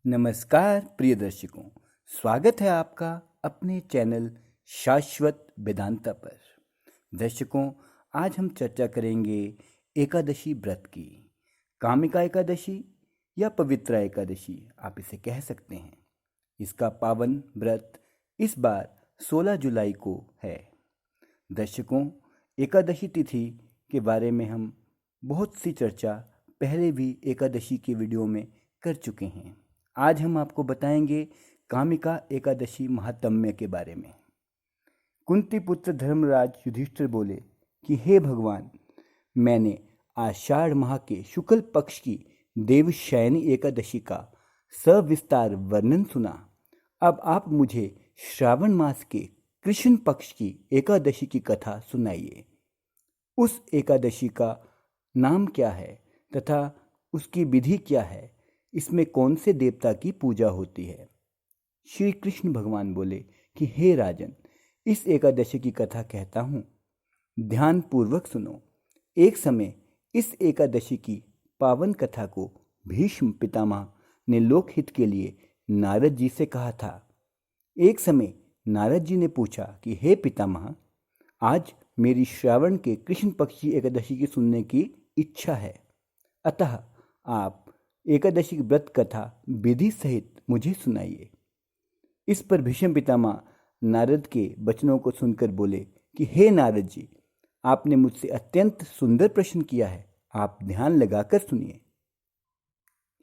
नमस्कार प्रिय दर्शकों, स्वागत है आपका अपने चैनल शाश्वत वेदांता पर। दर्शकों, आज हम चर्चा करेंगे एकादशी व्रत की। कामिका एकादशी या पवित्रा एकादशी आप इसे कह सकते हैं। इसका पावन व्रत इस बार 16 जुलाई को है। दर्शकों, एकादशी तिथि के बारे में हम बहुत सी चर्चा पहले भी एकादशी के वीडियो में कर चुके हैं। आज हम आपको बताएंगे कामिका एकादशी महात्म्य के बारे में। कुंती पुत्र धर्मराज युधिष्ठिर बोले कि हे भगवान, मैंने आषाढ़ माह के शुक्ल पक्ष की देवशयनी एकादशी का सविस्तार वर्णन सुना। अब आप मुझे श्रावण मास के कृष्ण पक्ष की एकादशी की कथा सुनाइए। उस एकादशी का नाम क्या है तथा उसकी विधि क्या है, इसमें कौन से देवता की पूजा होती है। श्री कृष्ण भगवान बोले कि हे राजन, इस एकादशी की कथा कहता हूँ, ध्यान पूर्वक सुनो। एक समय इस एकादशी की पावन कथा को भीष्म पितामह ने लोकहित के लिए नारद जी से कहा था। एक समय नारद जी ने पूछा कि हे पितामह, आज मेरी श्रावण के कृष्ण पक्ष की एकादशी की सुनने की इच्छा है, अतः आप एकादशी की व्रत कथा विधि सहित मुझे सुनाइए। इस पर भीष्म पितामह नारद के वचनों को सुनकर बोले कि हे नारद जी, आपने मुझसे अत्यंत सुंदर प्रश्न किया है, आप ध्यान लगाकर सुनिए।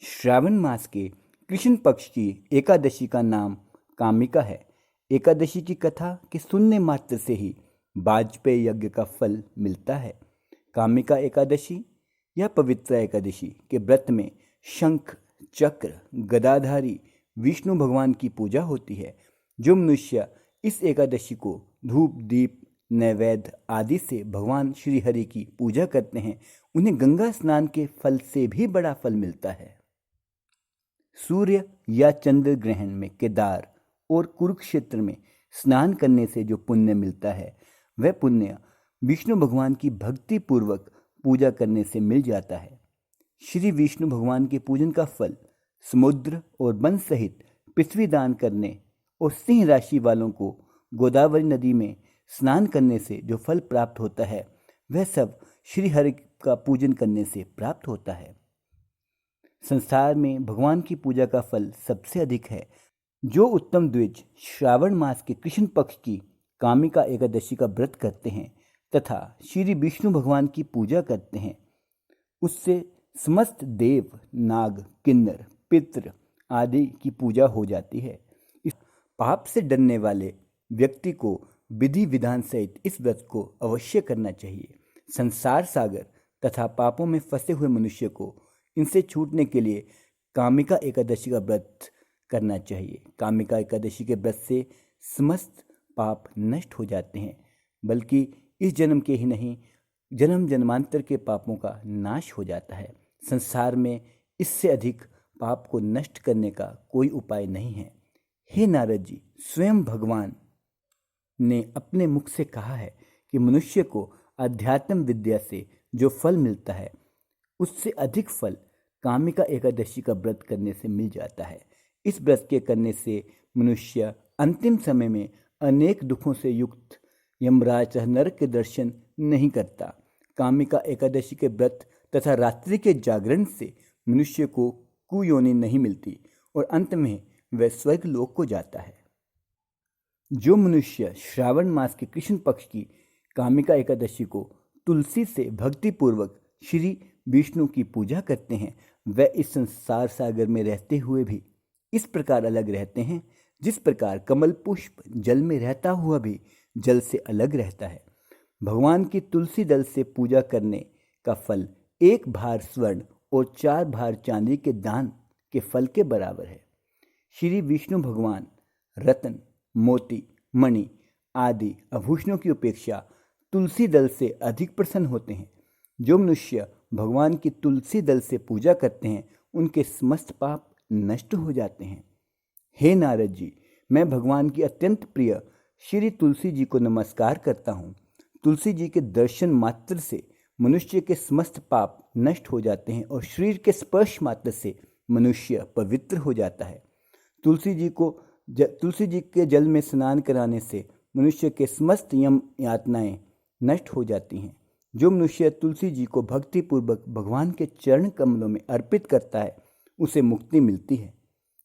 श्रावण मास के कृष्ण पक्ष की एकादशी का नाम कामिका है। एकादशी की कथा के सुनने मात्र से ही वाजपेय यज्ञ का फल मिलता है। कामिका एकादशी या पवित्रा एकादशी के व्रत में शंख, चक्र, गदाधारी विष्णु भगवान की पूजा होती है। जो मनुष्य इस एकादशी को धूप, दीप, नैवेद्य आदि से भगवान श्री हरि की पूजा करते हैं, उन्हें गंगा स्नान के फल से भी बड़ा फल मिलता है। सूर्य या चंद्र ग्रहण में केदार और कुरुक्षेत्र में स्नान करने से जो पुण्य मिलता है, वह पुण्य विष्णु भगवान की भक्ति पूर्वक पूजा करने से मिल जाता है। श्री विष्णु भगवान के पूजन का फल समुद्र और वन सहित पृथ्वी दान करने और सिंह राशि वालों को गोदावरी नदी में स्नान करने से जो फल प्राप्त होता है, वह सब श्री हरि का पूजन करने से प्राप्त होता है। संसार में भगवान की पूजा का फल सबसे अधिक है। जो उत्तम द्विज श्रावण मास के कृष्ण पक्ष की कामिका एकादशी का व्रत करते हैं तथा श्री विष्णु भगवान की पूजा करते हैं, उससे समस्त देव, नाग, किन्नर, पितृ आदि की पूजा हो जाती है। इस पाप से डरने वाले व्यक्ति को विधि विधान सहित इस व्रत को अवश्य करना चाहिए। संसार सागर तथा पापों में फंसे हुए मनुष्य को इनसे छूटने के लिए कामिका एकादशी का व्रत करना चाहिए। कामिका एकादशी के व्रत से समस्त पाप नष्ट हो जाते हैं, बल्कि इस जन्म के ही नहीं, जन्म जन्मांतर के पापों का नाश हो जाता है। संसार में इससे अधिक पाप को नष्ट करने का कोई उपाय नहीं है। हे नारद जी, स्वयं भगवान ने अपने मुख से कहा है कि मनुष्य को अध्यात्म विद्या से जो फल मिलता है, उससे अधिक फल कामिका एकादशी का व्रत करने से मिल जाता है। इस व्रत के करने से मनुष्य अंतिम समय में अनेक दुखों से युक्त यमराज तथा नरक के दर्शन नहीं करता। कामिका एकादशी के व्रत तथा रात्रि के जागरण से मनुष्य को कुयोनि नहीं मिलती और अंत में वह स्वर्ग लोक को जाता है। जो मनुष्य श्रावण मास के कृष्ण पक्ष की कामिका एकादशी को तुलसी से भक्तिपूर्वक श्री विष्णु की पूजा करते हैं, वह इस संसार सागर में रहते हुए भी इस प्रकार अलग रहते हैं जिस प्रकार कमल पुष्प जल में रहता हुआ भी जल से अलग रहता है। भगवान की तुलसी दल से पूजा करने का फल 1 भार स्वर्ण और 4 भार चांदी के दान के फल के बराबर है। श्री विष्णु भगवान रत्न, मोती, मणि आदि आभूषणों की अपेक्षा तुलसी दल से अधिक प्रसन्न होते हैं। जो मनुष्य भगवान की तुलसी दल से पूजा करते हैं, उनके समस्त पाप नष्ट हो जाते हैं। हे नारद जी, मैं भगवान की अत्यंत प्रिय श्री तुलसी जी को नमस्कार करता हूँ। तुलसी जी के दर्शन मात्र से मनुष्य के समस्त पाप नष्ट हो जाते हैं और शरीर के स्पर्श मात्र से मनुष्य पवित्र हो जाता है। तुलसी जी के जल में स्नान कराने से मनुष्य के समस्त यम यातनाएं नष्ट हो जाती हैं। जो मनुष्य तुलसी जी को भक्तिपूर्वक भगवान के चरण कमलों में अर्पित करता है उसे मुक्ति मिलती है।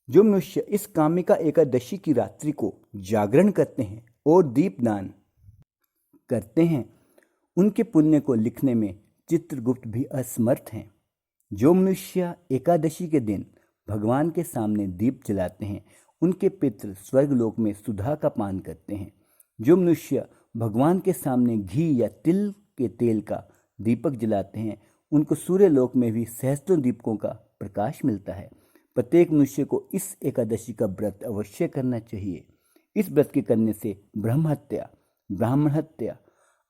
जो मनुष्य इस कामिका एकादशी की रात्रि को जागरण करते हैं और दीपदान करते हैं उनके पुण्य को लिखने में चित्रगुप्त भी असमर्थ हैं। जो मनुष्य एकादशी के दिन भगवान के सामने दीप जलाते हैं उनके पितृ स्वर्गलोक में सुधा का पान करते हैं। जो मनुष्य भगवान के सामने घी या तिल के तेल का दीपक जलाते हैं उनको सूर्यलोक में भी सहस्त्रों दीपकों का प्रकाश मिलता है। प्रत्येक मनुष्य को इस एकादशी का व्रत अवश्य करना चाहिए। इस व्रत के करने से ब्रह्म हत्या, ब्राह्मण हत्या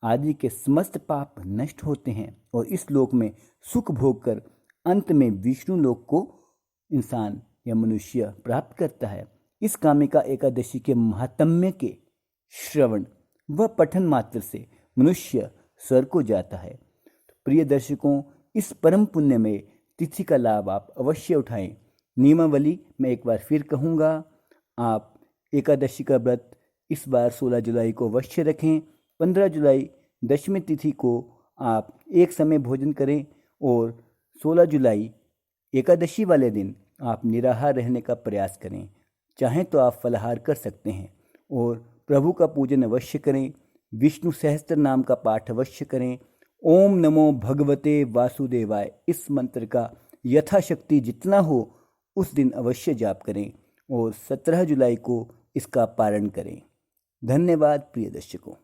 आदि के समस्त पाप नष्ट होते हैं और इस लोक में सुख भोग कर अंत में विष्णु लोक को इंसान या मनुष्य प्राप्त करता है। इस कामिका एकादशी के महात्म्य के श्रवण व पठन मात्र से मनुष्य स्वर्ग को जाता है। तो प्रिय दर्शकों, इस परम पुण्यमय तिथि का लाभ आप अवश्य उठाएं। नियमावली मैं एक बार फिर कहूँगा, आप एकादशी का व्रत इस बार 16 जुलाई को अवश्य रखें। 15 जुलाई दशमी तिथि को आप एक समय भोजन करें और 16 जुलाई एकादशी वाले दिन आप निराहार रहने का प्रयास करें। चाहें तो आप फलाहार कर सकते हैं और प्रभु का पूजन अवश्य करें। विष्णु सहस्त्र नाम का पाठ अवश्य करें। ओम नमो भगवते वासुदेवाय इस मंत्र का यथाशक्ति जितना हो उस दिन अवश्य जाप करें और 17 जुलाई को इसका पारण करें। धन्यवाद प्रिय दर्शकों।